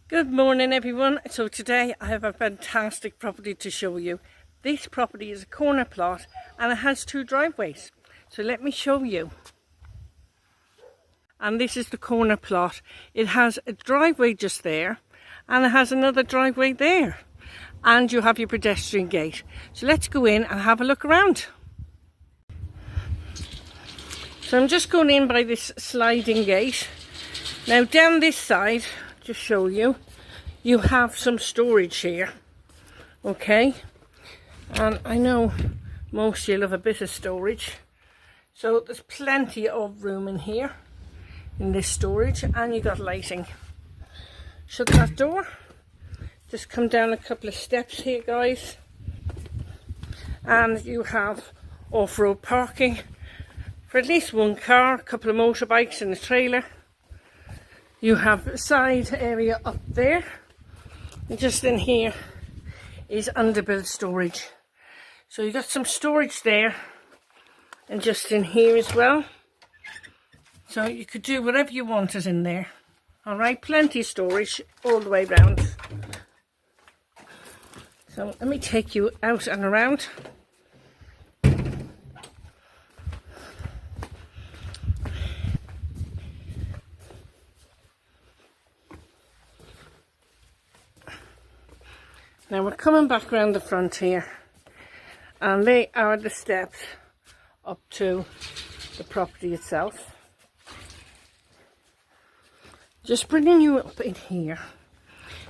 Good morning everyone. So today I have a fantastic property to show you. This property is a corner plot and it has two driveways. So let me show you. And this is the corner plot. It has a driveway just there and it has another driveway there. And you have your pedestrian gate. So let's go in and have a look around. So I'm just going in by this sliding gate. Now down this side, just show you, you have some storage here, okay, and I know most of you love a bit of storage, so there's plenty of room in here in this storage, and you got lighting. Shut that door, just come down a couple of steps here guys, and you have off-road parking for at least one car, a couple of motorbikes and a trailer. You have a side area up there, and just in here is underbuilt storage. So you got some storage there, and just in here as well. So you could do whatever you wanted in there. Alright, plenty of storage all the way round. So let me take you out and around. Now we're coming back around the front here, and they are the steps up to the property itself. Just bringing you up in here.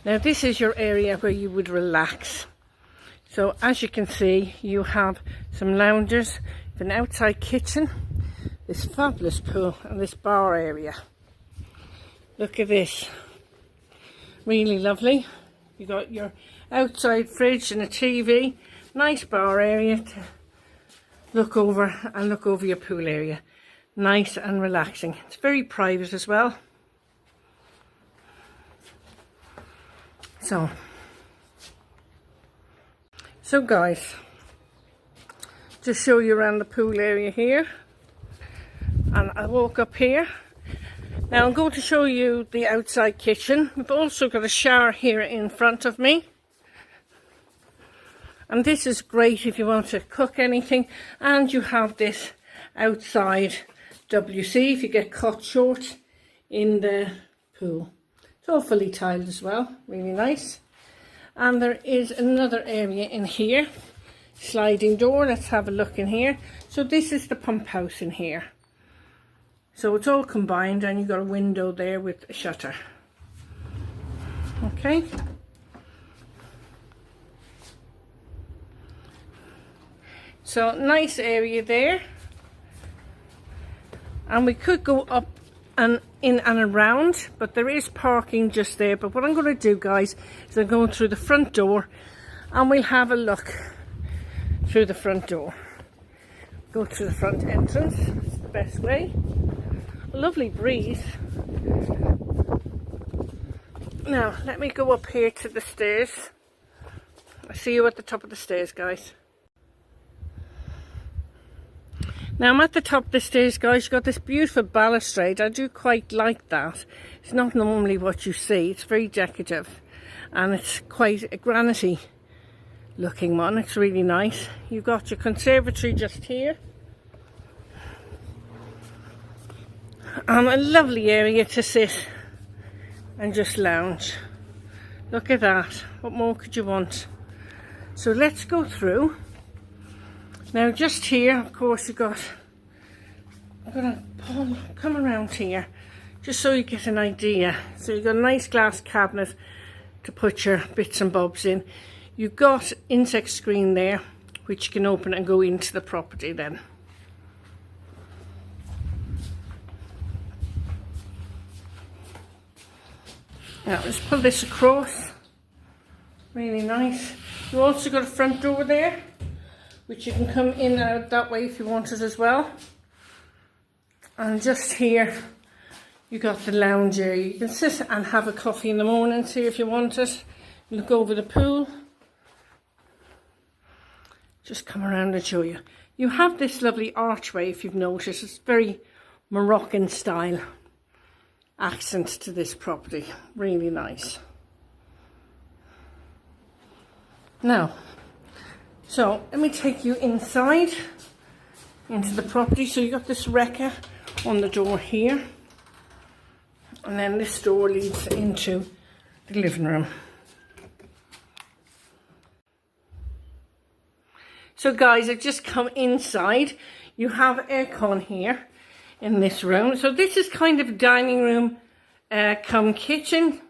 Now this is your area where you would relax. So as you can see, you have some loungers, an outside kitchen, this fabulous pool, and this bar area. Look at this, really lovely. You got your outside fridge and a TV, nice bar area to look over, and look over your pool area. Nice and relaxing. It's very private as well. So guys, just show you around the pool area here, and I walk up here. Now I'm going to show you the outside kitchen. We've also got a shower here in front of me. And this is great if you want to cook anything. And you have this outside WC if you get caught short in the pool. It's all fully tiled as well, really nice. And there is another area in here, sliding door. Let's have a look in here. So this is the pump house in here. So it's all combined, and you've got a window there with a shutter. Okay. So nice area there. And we could go up and in and around, but there is parking just there. But what I'm going to do guys is I'm going through the front door, and we'll have a look through the front door. Go through the front entrance, it's the best way. Lovely breeze. Now let me go up here to the stairs. I'll see you at the top of the stairs guys. Now I'm at the top of the stairs guys. You've got this beautiful balustrade. I do quite like that. It's not normally what you see. It's very decorative, and it's quite a granity looking one. It's really nice. You've got your conservatory just here. A lovely area to sit and just lounge. Look at that. What more could you want? So let's go through. Now just here, of course, you've got, I'm going to come around here just so you get an idea. So you've got a nice glass cabinet to put your bits and bobs in. You've got insect screen there, which you can open and go into the property then. Now let's pull this across. Really nice. You also got a front door there, which you can come in and out that way if you wanted as well. And just here you got the lounge area. You can sit and have a coffee in the morning too if you want it. Look over the pool. Just come around and show you. You have this lovely archway if you've noticed. It's very Moroccan style accent to this property. Really nice. Now, so let me take you inside into the property. So you got this wrecker on the door here, and then this door leads into the living room. So guys, I've just come inside. You have aircon here in this room. So this is kind of dining room come kitchen,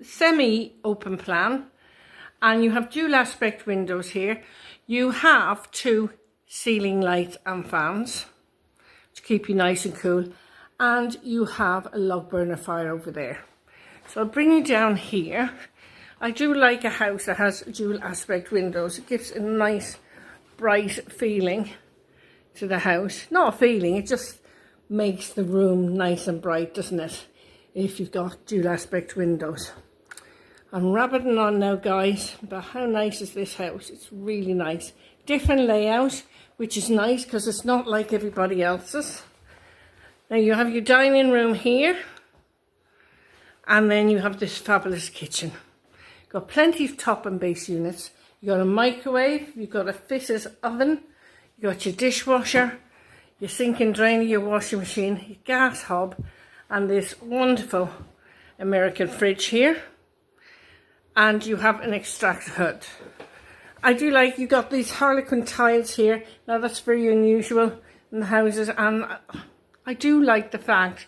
semi-open plan. And you have dual aspect windows here. You have 2 ceiling lights and fans to keep you nice and cool. And you have a log burner fire over there. So I'll bring you down here. I do like a house that has dual aspect windows. It gives a nice bright feeling to the house. Not a feeling, it just makes the room nice and bright, doesn't it? If you've got dual aspect windows. I'm rabbiting on now, guys, but how nice is this house? It's really nice. Different layout, which is nice because it's not like everybody else's. Now you have your dining room here, and then you have this fabulous kitchen. Got plenty of top and base units. You got a microwave, you've got a fitted oven, you got your dishwasher, your sink and drainer, your washing machine, your gas hob, and this wonderful American fridge here. And you have an extractor hood. I do like, you got these harlequin tiles here. Now that's very unusual in the houses, and I do like the fact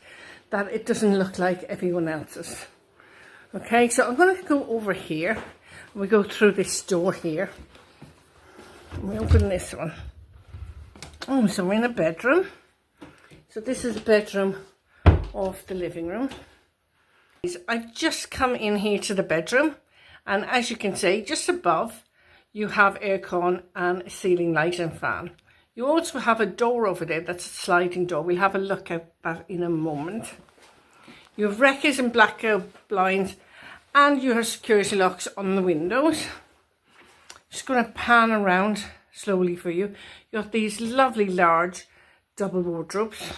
that it doesn't look like everyone else's. Okay, so I'm going to go over here. We go through this door here. We open this one. Oh, so we're in a bedroom. So this is the bedroom of the living room. I've just come in here to the bedroom, and as you can see, just above you have aircon and a ceiling light and fan. You also have a door over there that's a sliding door. We'll have a look at that in a moment. You have wreckers and blackout blinds, and you have security locks on the windows. Just going to pan around slowly for you. You got these lovely large double wardrobes.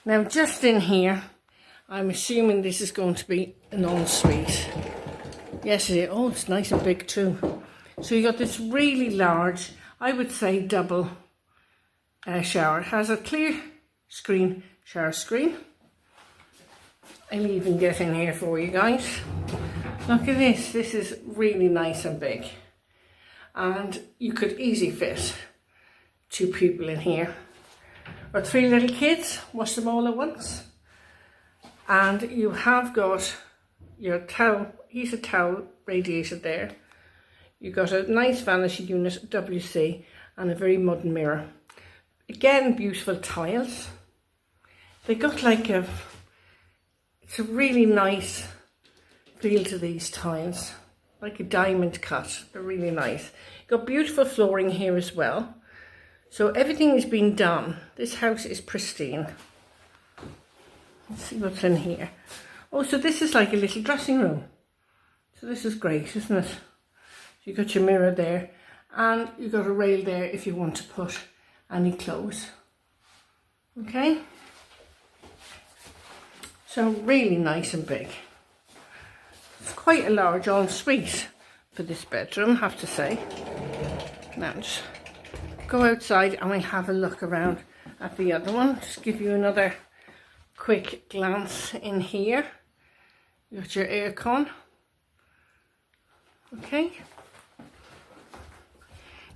Now just in here, I'm assuming this is going to be an ensuite. Yes it is. Oh, it's nice and big too. So you got this really large, I would say double shower. It has a clear screen, shower screen. I'll even get in here for you guys. Look at this. This is really nice and big. And you could easily fit 2 people in here. Or 3 little kids, wash them all at once. And you have got your towel, heated towel radiator there. You've got a nice vanity unit, WC, and a very modern mirror. Again, beautiful tiles. They got like it's a really nice feel to these tiles, like a diamond cut. They're really nice. Got beautiful flooring here as well. So everything has been done. This house is pristine. Let's see what's in here. Oh, so this is like a little dressing room. So this is great, isn't it? You got your mirror there, and you got a rail there if you want to put any clothes. Okay. So really nice and big. It's quite a large ensuite for this bedroom, I have to say. Now just go outside and we'll have a look around at the other one. Just give you another quick glance in here. You got your aircon. Okay.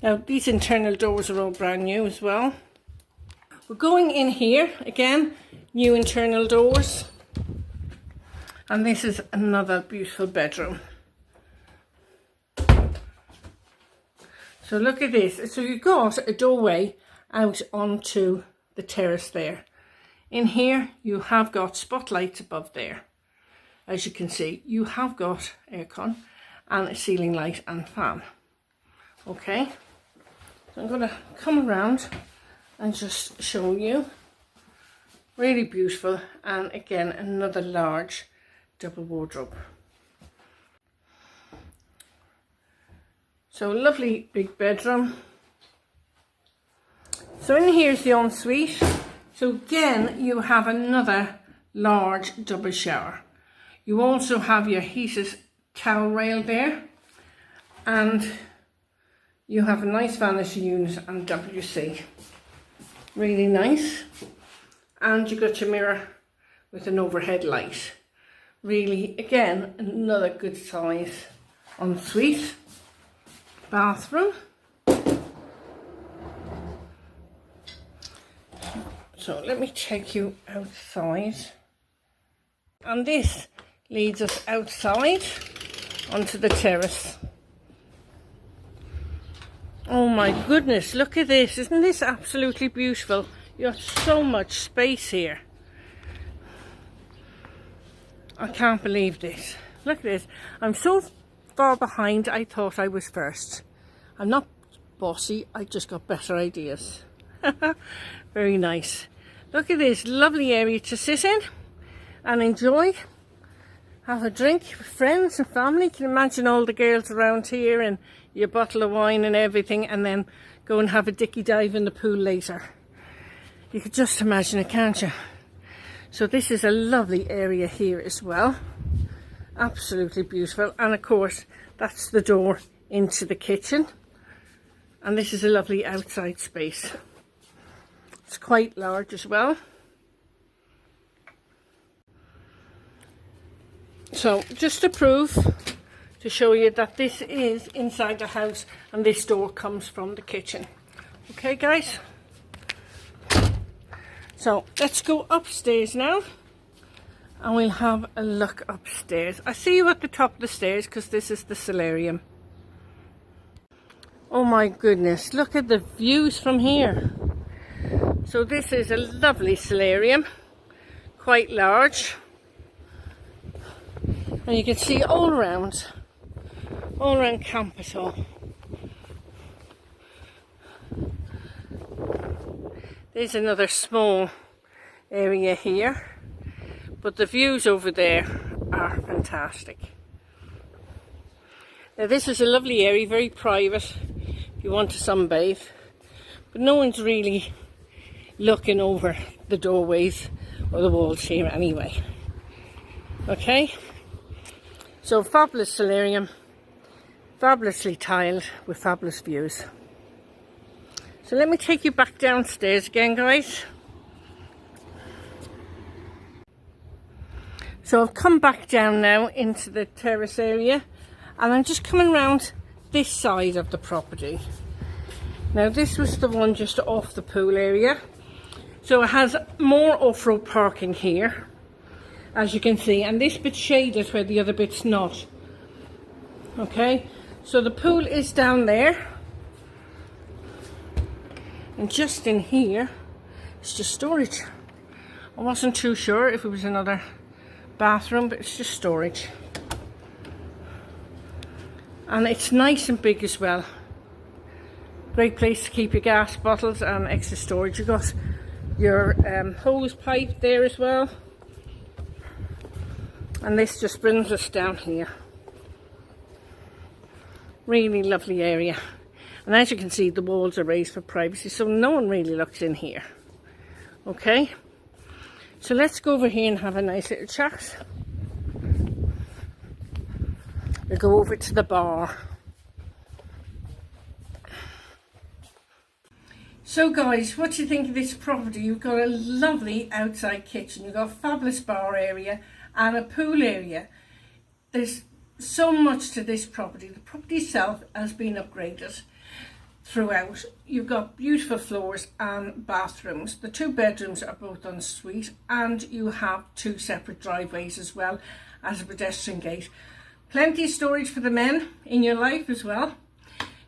Now these internal doors are all brand new as well. We're going in here again, new internal doors. And this is another beautiful bedroom. So look at this. So you've got a doorway out onto the terrace there. In here you have got spotlights above there. As you can see, you have got aircon and a ceiling light and fan. Okay, so I'm going to come around and just show you. Really beautiful, and again another large double wardrobe. So lovely big bedroom. So in here is the ensuite. So again you have another large double shower. You also have your heated towel rail there, And you have a nice vanity unit and WC. Really nice. And you got your mirror with an overhead light. Really, again, another good size ensuite. Bathroom. So let me take you outside. And this leads us outside onto the terrace. Oh my goodness, look at this. Isn't this absolutely beautiful? You have so much space here. I can't believe this. Look at this. I'm so far behind, I thought I was first. I'm not bossy, I just got better ideas. Very nice. Look at this lovely area to sit in and enjoy. Have a drink with friends and family. Can you imagine all the girls around here and your bottle of wine and everything, and then go and have a dicky dive in the pool later. You could just imagine it, can't you? So this is a lovely area here as well. Absolutely beautiful. And of course, that's the door into the kitchen. And this is a lovely outside space. It's quite large as well. So just to prove, to show you that this is inside the house and this door comes from the kitchen. Okay guys? So let's go upstairs now and we'll have a look upstairs. I see you at the top of the stairs because this is the solarium. Oh my goodness, look at the views from here. So this is a lovely solarium, quite large. And you can see all around campus hall. There's another small area here, but the views over there are fantastic. Now this is a lovely area, very private if you want to sunbathe, but no one's really looking over the doorways or the walls here anyway. Okay, so fabulous solarium, fabulously tiled with fabulous views. So let me take you back downstairs again, guys. So I've come back down now into the terrace area and I'm just coming around this side of the property. Now this was the one just off the pool area. So it has more off-road parking here, as you can see, and this bit's shaded where the other bit's not. Okay, so the pool is down there. And just in here, it's just storage. I wasn't too sure if it was another bathroom, but it's just storage. And it's nice and big as well. Great place to keep your gas bottles and extra storage. You've got your hose pipe there as well. And this just brings us down here. Really lovely area. And as you can see, the walls are raised for privacy, so no one really looks in here. Okay, so let's go over here and have a nice little chat. We'll go over to the bar. So guys, what do you think of this property? You've got a lovely outside kitchen, you've got a fabulous bar area and a pool area. There's so much to this property. The property itself has been upgraded throughout. You've got beautiful floors and bathrooms. The 2 bedrooms are both en suite, and you have 2 separate driveways as well as a pedestrian gate. Plenty of storage for the men in your life as well.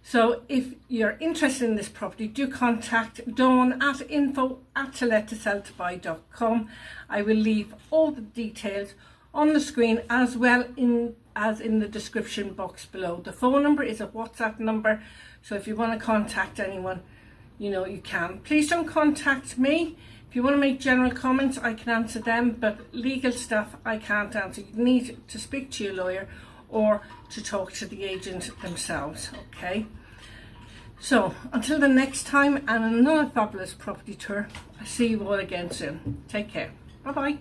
So if you're interested in this property, do contact Dawn at info@tolettoseltobuy.com. I will leave all the details on the screen as well as in the description box below. The phone number is a WhatsApp number, so if you want to contact anyone, you know you can. Please don't contact me. If you want to make general comments, I can answer them, but legal stuff I can't answer. You need to speak to your lawyer or to talk to the agent themselves. Okay, so until the next time and another fabulous property tour, I'll see you all again soon. Take care. Bye bye.